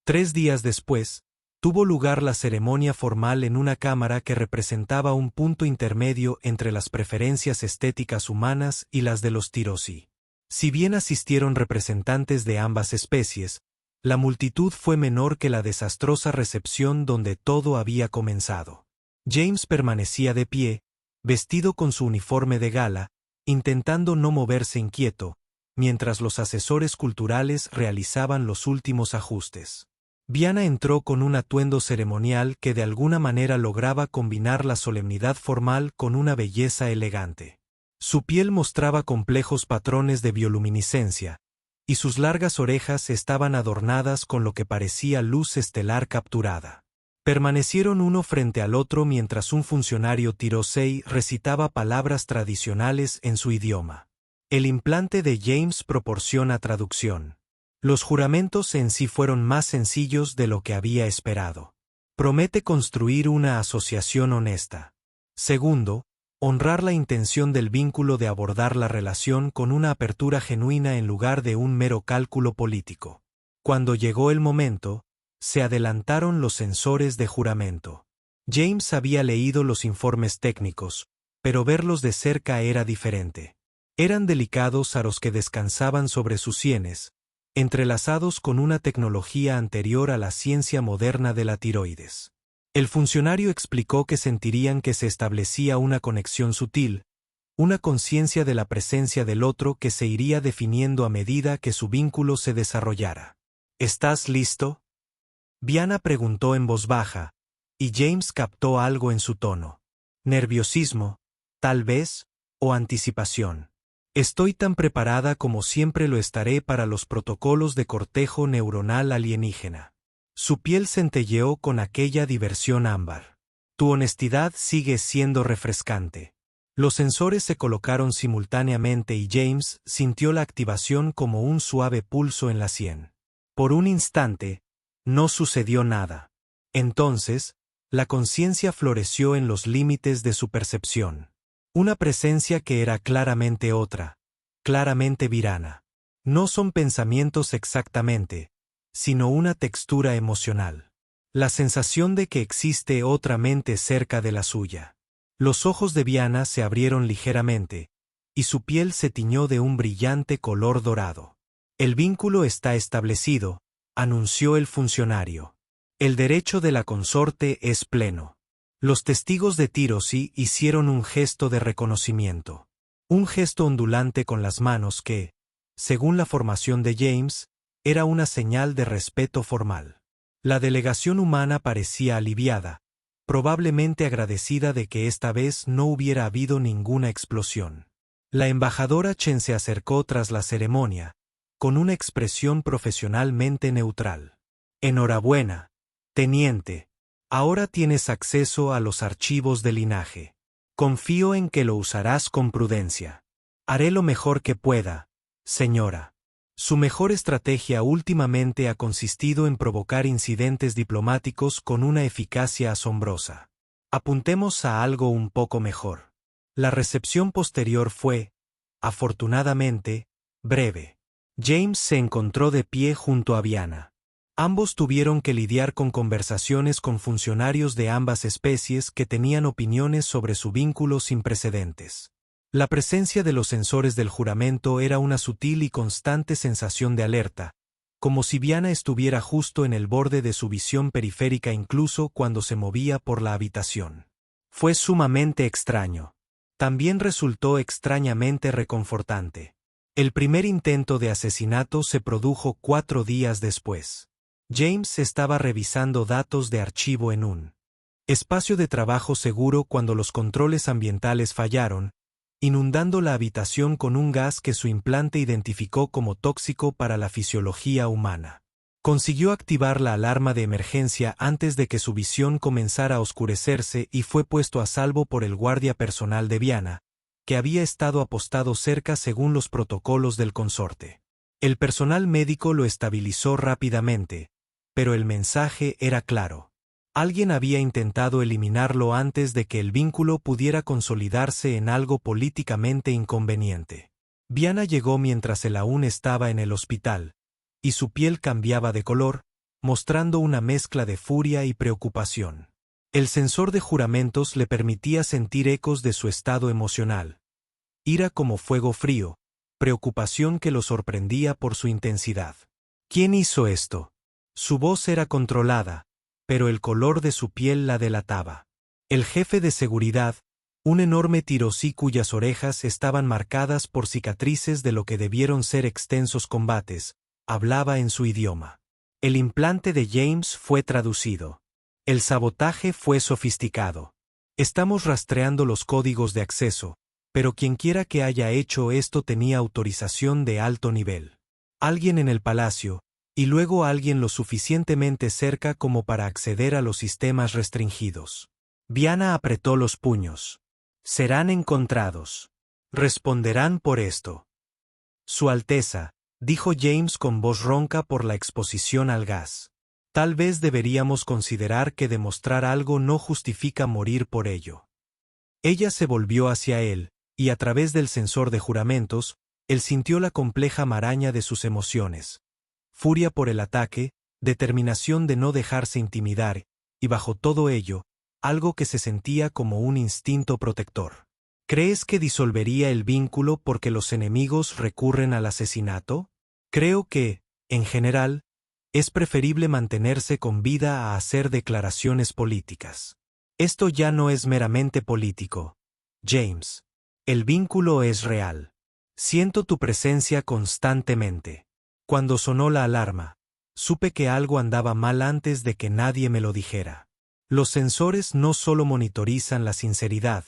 3 días después, tuvo lugar la ceremonia formal en una cámara que representaba un punto intermedio entre las preferencias estéticas humanas y las de los Tirosi. Si bien asistieron representantes de ambas especies, la multitud fue menor que la desastrosa recepción donde todo había comenzado. James permanecía de pie, vestido con su uniforme de gala, intentando no moverse inquieto, mientras los asesores culturales realizaban los últimos ajustes. Viana entró con un atuendo ceremonial que de alguna manera lograba combinar la solemnidad formal con una belleza elegante. Su piel mostraba complejos patrones de bioluminiscencia, y sus largas orejas estaban adornadas con lo que parecía luz estelar capturada. Permanecieron uno frente al otro mientras un funcionario tirosei recitaba palabras tradicionales en su idioma. El implante de James proporciona traducción. Los juramentos en sí fueron más sencillos de lo que había esperado. Promete construir una asociación honesta. Segundo, honrar la intención del vínculo de abordar la relación con una apertura genuina en lugar de un mero cálculo político. Cuando llegó el momento, se adelantaron los censores de juramento. James había leído los informes técnicos, pero verlos de cerca era diferente. Eran delicados aros que descansaban sobre sus sienes, entrelazados con una tecnología anterior a la ciencia moderna de la tiroides. El funcionario explicó que sentirían que se establecía una conexión sutil, una conciencia de la presencia del otro que se iría definiendo a medida que su vínculo se desarrollara. ¿Estás listo?, Viana preguntó en voz baja, y James captó algo en su tono. Nerviosismo, tal vez, o anticipación. Estoy tan preparada como siempre lo estaré para los protocolos de cortejo neuronal alienígena. Su piel centelleó con aquella diversión ámbar. Tu honestidad sigue siendo refrescante. Los sensores se colocaron simultáneamente y James sintió la activación como un suave pulso en la sien. Por un instante, no sucedió nada. Entonces, la conciencia floreció en los límites de su percepción. Una presencia que era claramente otra, claramente Virana. No son pensamientos exactamente, sino una textura emocional. La sensación de que existe otra mente cerca de la suya. Los ojos de Viana se abrieron ligeramente, y su piel se tiñó de un brillante color dorado. El vínculo está establecido, anunció el funcionario. El derecho de la consorte es pleno. Los testigos de Tirosi hicieron un gesto de reconocimiento. Un gesto ondulante con las manos que, según la formación de James, era una señal de respeto formal. La delegación humana parecía aliviada, probablemente agradecida de que esta vez no hubiera habido ninguna explosión. La embajadora Chen se acercó tras la ceremonia, con una expresión profesionalmente neutral. Enhorabuena, teniente. Ahora tienes acceso a los archivos de linaje. Confío en que lo usarás con prudencia. Haré lo mejor que pueda, señora. Su mejor estrategia últimamente ha consistido en provocar incidentes diplomáticos con una eficacia asombrosa. Apuntemos a algo un poco mejor. La recepción posterior fue, afortunadamente, breve. James se encontró de pie junto a Viana. Ambos tuvieron que lidiar con conversaciones con funcionarios de ambas especies que tenían opiniones sobre su vínculo sin precedentes. La presencia de los sensores del juramento era una sutil y constante sensación de alerta, como si Viana estuviera justo en el borde de su visión periférica incluso cuando se movía por la habitación. Fue sumamente extraño. También resultó extrañamente reconfortante. El primer intento de asesinato se produjo 4 días después. James estaba revisando datos de archivo en un espacio de trabajo seguro cuando los controles ambientales fallaron, inundando la habitación con un gas que su implante identificó como tóxico para la fisiología humana. Consiguió activar la alarma de emergencia antes de que su visión comenzara a oscurecerse y fue puesto a salvo por el guardia personal de Viana, que había estado apostado cerca según los protocolos del consorte. El personal médico lo estabilizó rápidamente, pero el mensaje era claro. Alguien había intentado eliminarlo antes de que el vínculo pudiera consolidarse en algo políticamente inconveniente. Viana llegó mientras él aún estaba en el hospital, y su piel cambiaba de color, mostrando una mezcla de furia y preocupación. El sensor de juramentos le permitía sentir ecos de su estado emocional. Ira como fuego frío, preocupación que lo sorprendía por su intensidad. ¿Quién hizo esto? Su voz era controlada, pero el color de su piel la delataba. El jefe de seguridad, un enorme tirosí cuyas orejas estaban marcadas por cicatrices de lo que debieron ser extensos combates, hablaba en su idioma. El implante de James fue traducido. El sabotaje fue sofisticado. Estamos rastreando los códigos de acceso, pero quienquiera que haya hecho esto tenía autorización de alto nivel. Alguien en el palacio, y luego alguien lo suficientemente cerca como para acceder a los sistemas restringidos. Viana apretó los puños. Serán encontrados. Responderán por esto. Su Alteza, dijo James con voz ronca por la exposición al gas. Tal vez deberíamos considerar que demostrar algo no justifica morir por ello. Ella se volvió hacia él, y a través del sensor de juramentos, él sintió la compleja maraña de sus emociones. Furia por el ataque, determinación de no dejarse intimidar, y bajo todo ello, algo que se sentía como un instinto protector. ¿Crees que disolvería el vínculo porque los enemigos recurren al asesinato? Creo que, en general, es preferible mantenerse con vida a hacer declaraciones políticas. Esto ya no es meramente político, James. El vínculo es real. Siento tu presencia constantemente. Cuando sonó la alarma, supe que algo andaba mal antes de que nadie me lo dijera. Los sensores no solo monitorizan la sinceridad,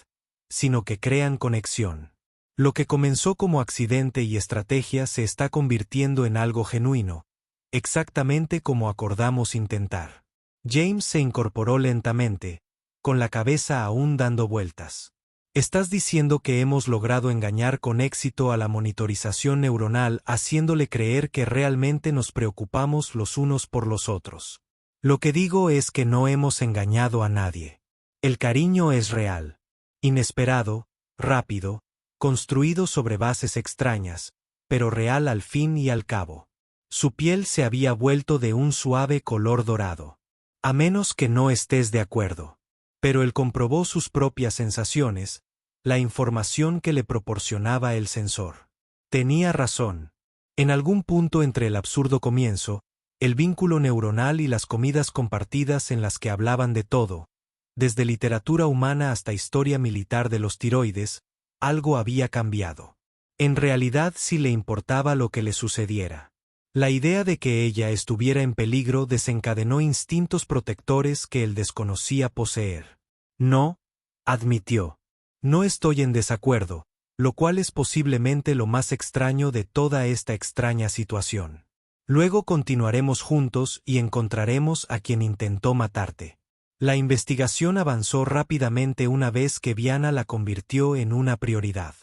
sino que crean conexión. Lo que comenzó como accidente y estrategia se está convirtiendo en algo genuino, exactamente como acordamos intentar. James se incorporó lentamente, con la cabeza aún dando vueltas. ¿Estás diciendo que hemos logrado engañar con éxito a la monitorización neuronal haciéndole creer que realmente nos preocupamos los unos por los otros? Lo que digo es que no hemos engañado a nadie. El cariño es real, inesperado, rápido, construido sobre bases extrañas, pero real al fin y al cabo. Su piel se había vuelto de un suave color dorado. A menos que no estés de acuerdo. Pero él comprobó sus propias sensaciones, la información que le proporcionaba el sensor. Tenía razón. En algún punto entre el absurdo comienzo, el vínculo neuronal y las comidas compartidas en las que hablaban de todo, desde literatura humana hasta historia militar de los tiroides, algo había cambiado. En realidad sí le importaba lo que le sucediera. La idea de que ella estuviera en peligro desencadenó instintos protectores que él desconocía poseer. No, admitió. No estoy en desacuerdo, lo cual es posiblemente lo más extraño de toda esta extraña situación. Luego continuaremos juntos y encontraremos a quien intentó matarte. La investigación avanzó rápidamente una vez que Viana la convirtió en una prioridad.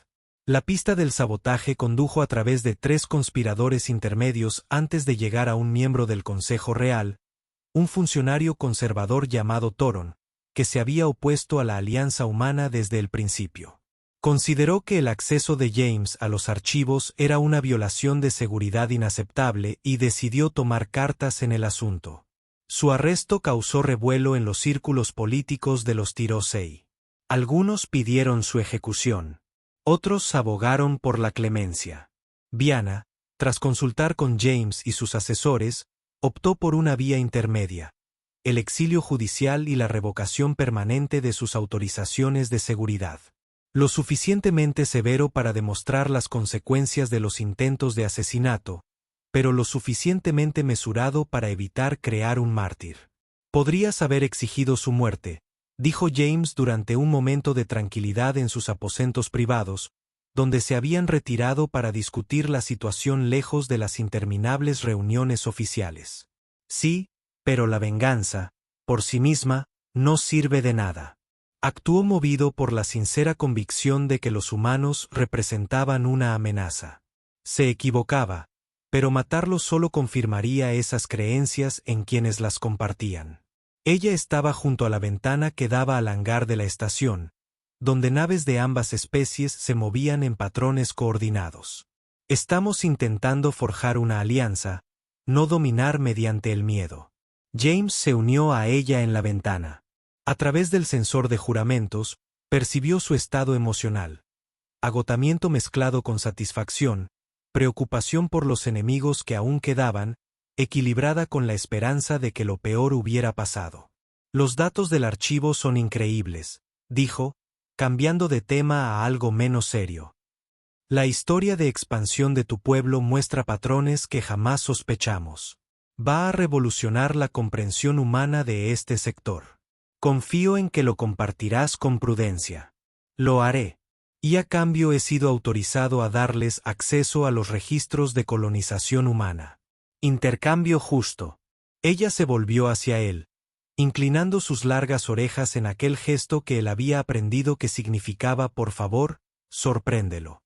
La pista del sabotaje condujo a través de 3 conspiradores intermedios antes de llegar a un miembro del Consejo Real, un funcionario conservador llamado Toron, que se había opuesto a la alianza humana desde el principio. Consideró que el acceso de James a los archivos era una violación de seguridad inaceptable y decidió tomar cartas en el asunto. Su arresto causó revuelo en los círculos políticos de los Tirosei. Algunos pidieron su ejecución. Otros abogaron por la clemencia. Viana, tras consultar con James y sus asesores, optó por una vía intermedia: el exilio judicial y la revocación permanente de sus autorizaciones de seguridad. Lo suficientemente severo para demostrar las consecuencias de los intentos de asesinato, pero lo suficientemente mesurado para evitar crear un mártir. Podrías haber exigido su muerte, dijo James durante un momento de tranquilidad en sus aposentos privados, donde se habían retirado para discutir la situación lejos de las interminables reuniones oficiales. Sí, pero la venganza, por sí misma, no sirve de nada. Actuó movido por la sincera convicción de que los humanos representaban una amenaza. Se equivocaba, pero matarlos solo confirmaría esas creencias en quienes las compartían. Ella estaba junto a la ventana que daba al hangar de la estación, donde naves de ambas especies se movían en patrones coordinados. Estamos intentando forjar una alianza, no dominar mediante el miedo. James se unió a ella en la ventana. A través del sensor de juramentos, percibió su estado emocional. Agotamiento mezclado con satisfacción, preocupación por los enemigos que aún quedaban, equilibrada con la esperanza de que lo peor hubiera pasado. Los datos del archivo son increíbles, dijo, cambiando de tema a algo menos serio. La historia de expansión de tu pueblo muestra patrones que jamás sospechamos. Va a revolucionar la comprensión humana de este sector. Confío en que lo compartirás con prudencia. Lo haré. Y a cambio he sido autorizado a darles acceso a los registros de colonización humana. Intercambio justo. Ella se volvió hacia él, inclinando sus largas orejas en aquel gesto que él había aprendido que significaba por favor, sorpréndelo.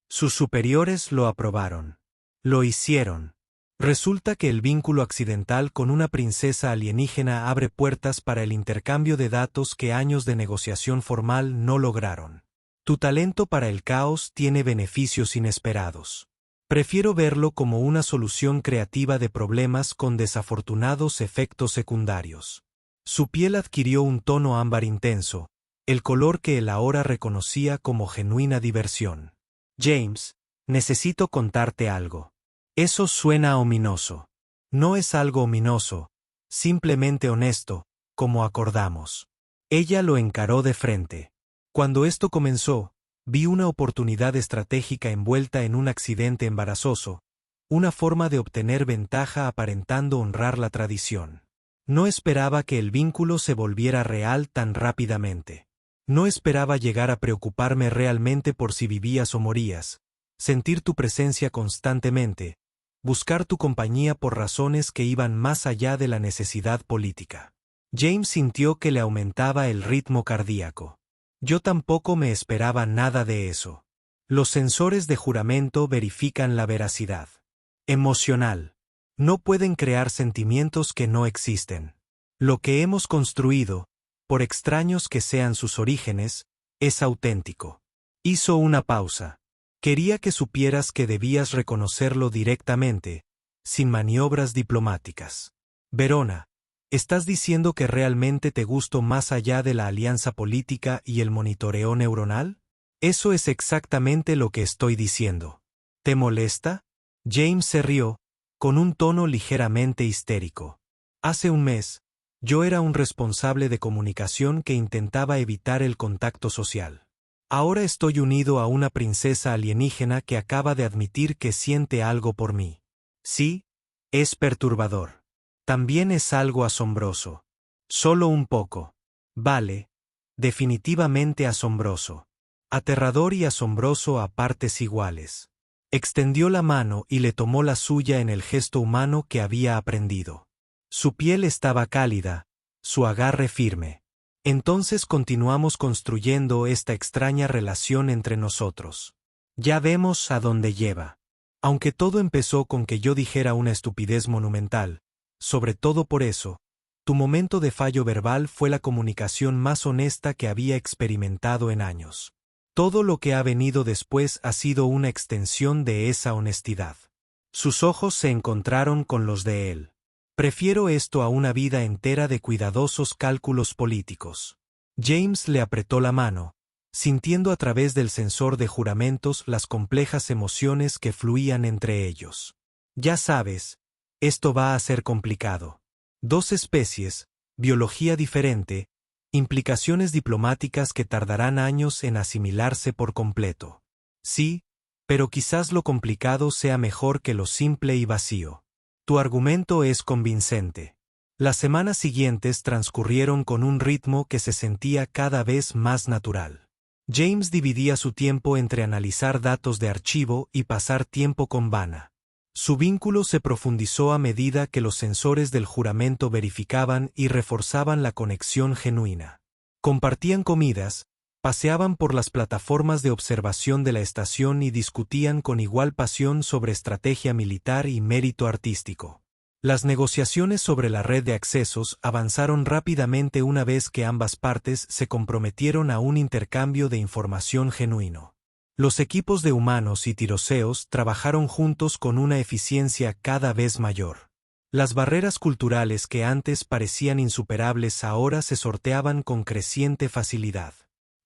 Sus superiores lo aprobaron. Lo hicieron. Resulta que el vínculo accidental con una princesa alienígena abre puertas para el intercambio de datos que años de negociación formal no lograron. Tu talento para el caos tiene beneficios inesperados. Prefiero verlo como una solución creativa de problemas con desafortunados efectos secundarios. Su piel adquirió un tono ámbar intenso, el color que él ahora reconocía como genuina diversión. James, necesito contarte algo. Eso suena ominoso. No es algo ominoso, simplemente honesto, como acordamos. Ella lo encaró de frente. Cuando esto comenzó, vi una oportunidad estratégica envuelta en un accidente embarazoso, una forma de obtener ventaja aparentando honrar la tradición. No esperaba que el vínculo se volviera real tan rápidamente. No esperaba llegar a preocuparme realmente por si vivías o morías, sentir tu presencia constantemente, buscar tu compañía por razones que iban más allá de la necesidad política. James sintió que le aumentaba el ritmo cardíaco. Yo tampoco me esperaba nada de eso. Los sensores de juramento verifican la veracidad emocional. No pueden crear sentimientos que no existen. Lo que hemos construido, por extraños que sean sus orígenes, es auténtico. Hizo una pausa. Quería que supieras que debías reconocerlo directamente, sin maniobras diplomáticas. Verona, ¿estás diciendo que realmente te gusto más allá de la alianza política y el monitoreo neuronal? Eso es exactamente lo que estoy diciendo. ¿Te molesta? James se rió, con un tono ligeramente histérico. Hace un mes, yo era un responsable de comunicación que intentaba evitar el contacto social. Ahora estoy unido a una princesa alienígena que acaba de admitir que siente algo por mí. Sí, es perturbador. También es algo asombroso. Solo un poco. Vale, definitivamente asombroso. Aterrador y asombroso a partes iguales. Extendió la mano y le tomó la suya en el gesto humano que había aprendido. Su piel estaba cálida, su agarre firme. Entonces continuamos construyendo esta extraña relación entre nosotros. Ya vemos a dónde lleva. Aunque todo empezó con que yo dijera una estupidez monumental, sobre todo por eso, tu momento de fallo verbal fue la comunicación más honesta que había experimentado en años. Todo lo que ha venido después ha sido una extensión de esa honestidad. Sus ojos se encontraron con los de él. Prefiero esto a una vida entera de cuidadosos cálculos políticos. James le apretó la mano, sintiendo a través del sensor de juramentos las complejas emociones que fluían entre ellos. Ya sabes, esto va a ser complicado. Dos especies, biología diferente, implicaciones diplomáticas que tardarán años en asimilarse por completo. Sí, pero quizás lo complicado sea mejor que lo simple y vacío. Tu argumento es convincente. Las semanas siguientes transcurrieron con un ritmo que se sentía cada vez más natural. James dividía su tiempo entre analizar datos de archivo y pasar tiempo con Vanna. Su vínculo se profundizó a medida que los sensores del juramento verificaban y reforzaban la conexión genuina. Compartían comidas, paseaban por las plataformas de observación de la estación y discutían con igual pasión sobre estrategia militar y mérito artístico. Las negociaciones sobre la red de accesos avanzaron rápidamente una vez que ambas partes se comprometieron a un intercambio de información genuino. Los equipos de humanos y tiroseos trabajaron juntos con una eficiencia cada vez mayor. Las barreras culturales que antes parecían insuperables ahora se sorteaban con creciente facilidad.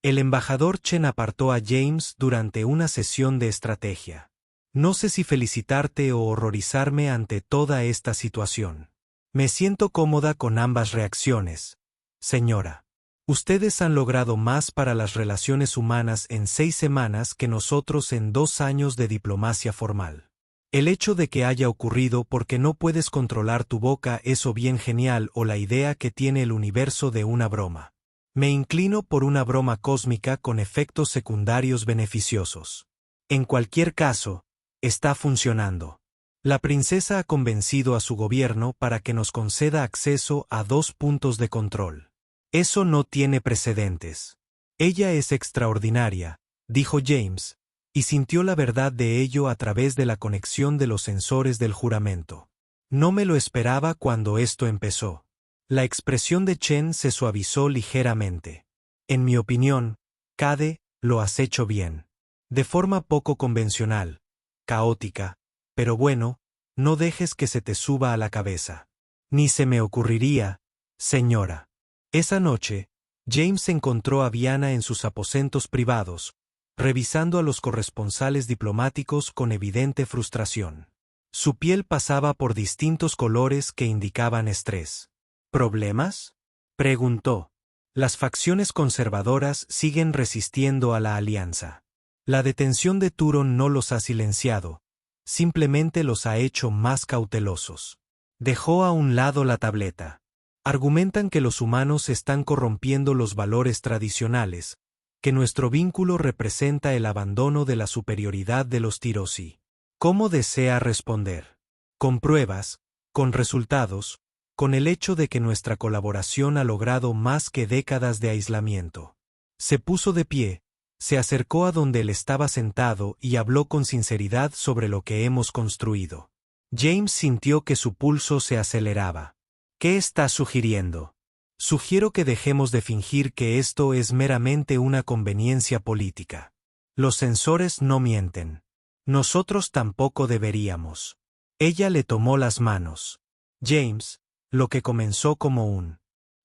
El embajador Chen apartó a James durante una sesión de estrategia. No sé si felicitarte o horrorizarme ante toda esta situación. Me siento cómoda con ambas reacciones. Señora, ustedes han logrado más para las relaciones humanas en 6 semanas que nosotros en 2 años de diplomacia formal. El hecho de que haya ocurrido porque no puedes controlar tu boca es o bien genial o la idea que tiene el universo de una broma. Me inclino por una broma cósmica con efectos secundarios beneficiosos. En cualquier caso, está funcionando. La princesa ha convencido a su gobierno para que nos conceda acceso a 2 puntos de control. Eso no tiene precedentes. Ella es extraordinaria, dijo James, y sintió la verdad de ello a través de la conexión de los sensores del juramento. No me lo esperaba cuando esto empezó. La expresión de Chen se suavizó ligeramente. En mi opinión, Cade, lo has hecho bien. De forma poco convencional, caótica, pero bueno, no dejes que se te suba a la cabeza. Ni se me ocurriría, señora. Esa noche, James encontró a Viana en sus aposentos privados, revisando a los corresponsales diplomáticos con evidente frustración. Su piel pasaba por distintos colores que indicaban estrés. ¿Problemas?, preguntó. Las facciones conservadoras siguen resistiendo a la alianza. La detención de Turon no los ha silenciado, simplemente los ha hecho más cautelosos. Dejó a un lado la tableta. Argumentan que los humanos están corrompiendo los valores tradicionales, que nuestro vínculo representa el abandono de la superioridad de los Tirosi. ¿Cómo desea responder? Con pruebas, con resultados, con el hecho de que nuestra colaboración ha logrado más que décadas de aislamiento. Se puso de pie, se acercó a donde él estaba sentado y habló con sinceridad sobre lo que hemos construido. James sintió que su pulso se aceleraba. ¿Qué estás sugiriendo? Sugiero que dejemos de fingir que esto es meramente una conveniencia política. Los sensores no mienten. Nosotros tampoco deberíamos. Ella le tomó las manos. James, lo que comenzó como un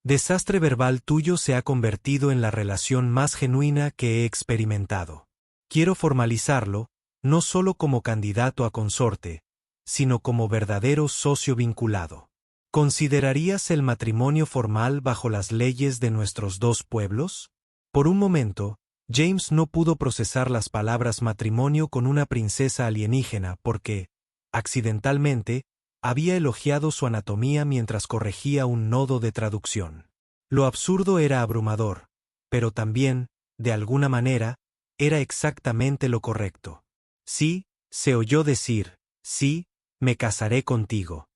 desastre verbal tuyo se ha convertido en la relación más genuina que he experimentado. Quiero formalizarlo, no solo como candidato a consorte, sino como verdadero socio vinculado. ¿Considerarías el matrimonio formal bajo las leyes de nuestros 2 pueblos? Por un momento, James no pudo procesar las palabras matrimonio con una princesa alienígena porque, accidentalmente, había elogiado su anatomía mientras corregía un nodo de traducción. Lo absurdo era abrumador, pero también, de alguna manera, era exactamente lo correcto. Sí, se oyó decir, sí, me casaré contigo.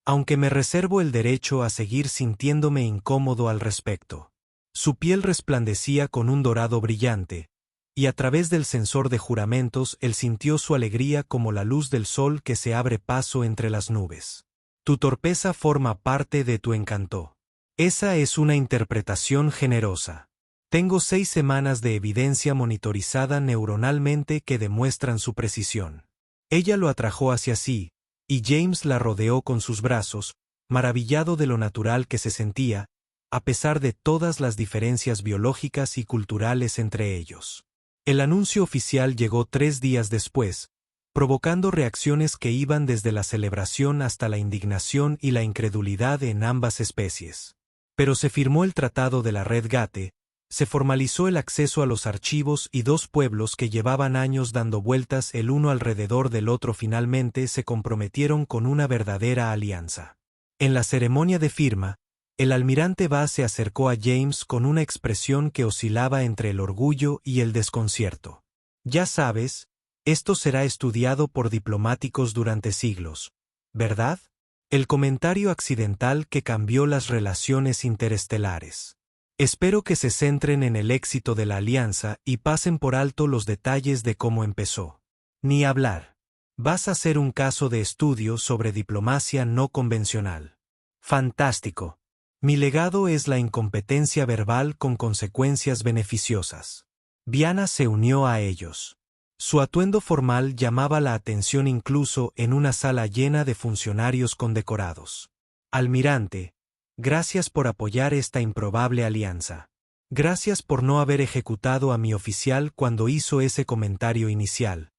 Aunque me reservo el derecho a seguir sintiéndome incómodo al respecto. Su piel resplandecía con un dorado brillante, y a través del sensor de juramentos él sintió su alegría como la luz del sol que se abre paso entre las nubes. Tu torpeza forma parte de tu encanto. Esa es una interpretación generosa. Tengo 6 semanas de evidencia monitorizada neuronalmente que demuestran su precisión. Ella lo atrajo hacia sí, y James la rodeó con sus brazos, maravillado de lo natural que se sentía, a pesar de todas las diferencias biológicas y culturales entre ellos. El anuncio oficial llegó 3 días después, provocando reacciones que iban desde la celebración hasta la indignación y la incredulidad en ambas especies. Pero se firmó el Tratado de la Red Gate, se formalizó el acceso a los archivos y 2 pueblos que llevaban años dando vueltas el uno alrededor del otro finalmente se comprometieron con una verdadera alianza. En la ceremonia de firma, el almirante Ba se acercó a James con una expresión que oscilaba entre el orgullo y el desconcierto. Ya sabes, esto será estudiado por diplomáticos durante siglos, ¿verdad? El comentario accidental que cambió las relaciones interestelares. Espero que se centren en el éxito de la alianza y pasen por alto los detalles de cómo empezó. Ni hablar. Vas a hacer un caso de estudio sobre diplomacia no convencional. Fantástico. Mi legado es la incompetencia verbal con consecuencias beneficiosas. Viana se unió a ellos. Su atuendo formal llamaba la atención incluso en una sala llena de funcionarios condecorados. Almirante, gracias por apoyar esta improbable alianza. Gracias por no haber ejecutado a mi oficial cuando hizo ese comentario inicial.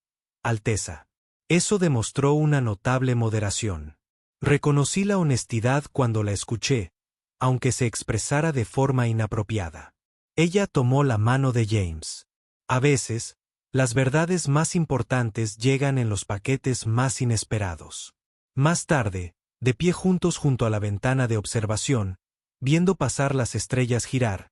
Alteza. Eso demostró una notable moderación. Reconocí la honestidad cuando la escuché, aunque se expresara de forma inapropiada. Ella tomó la mano de James. A veces, las verdades más importantes llegan en los paquetes más inesperados. Más tarde, de pie juntos junto a la ventana de observación, viendo pasar las estrellas girar,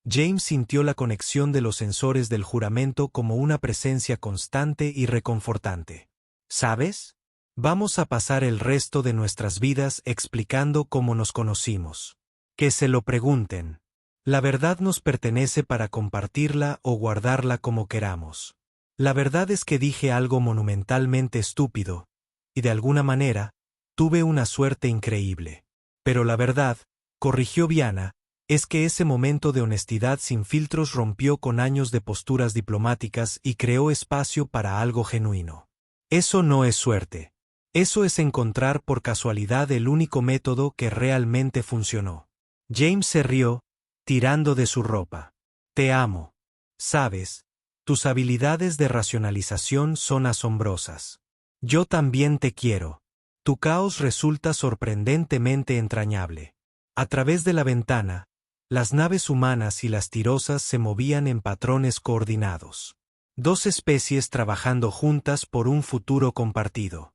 James sintió la conexión de los sensores del juramento como una presencia constante y reconfortante. ¿Sabes? Vamos a pasar el resto de nuestras vidas explicando cómo nos conocimos. Que se lo pregunten. La verdad nos pertenece para compartirla o guardarla como queramos. La verdad es que dije algo monumentalmente estúpido, y de alguna manera, tuve una suerte increíble. Pero la verdad, corrigió Viana, es que ese momento de honestidad sin filtros rompió con años de posturas diplomáticas y creó espacio para algo genuino. Eso no es suerte. Eso es encontrar por casualidad el único método que realmente funcionó. James se rió, tirando de su ropa. Te amo. Sabes, tus habilidades de racionalización son asombrosas. Yo también te quiero. Tu caos resulta sorprendentemente entrañable. A través de la ventana, las naves humanas y las tirosas se movían en patrones coordinados. Dos especies trabajando juntas por un futuro compartido.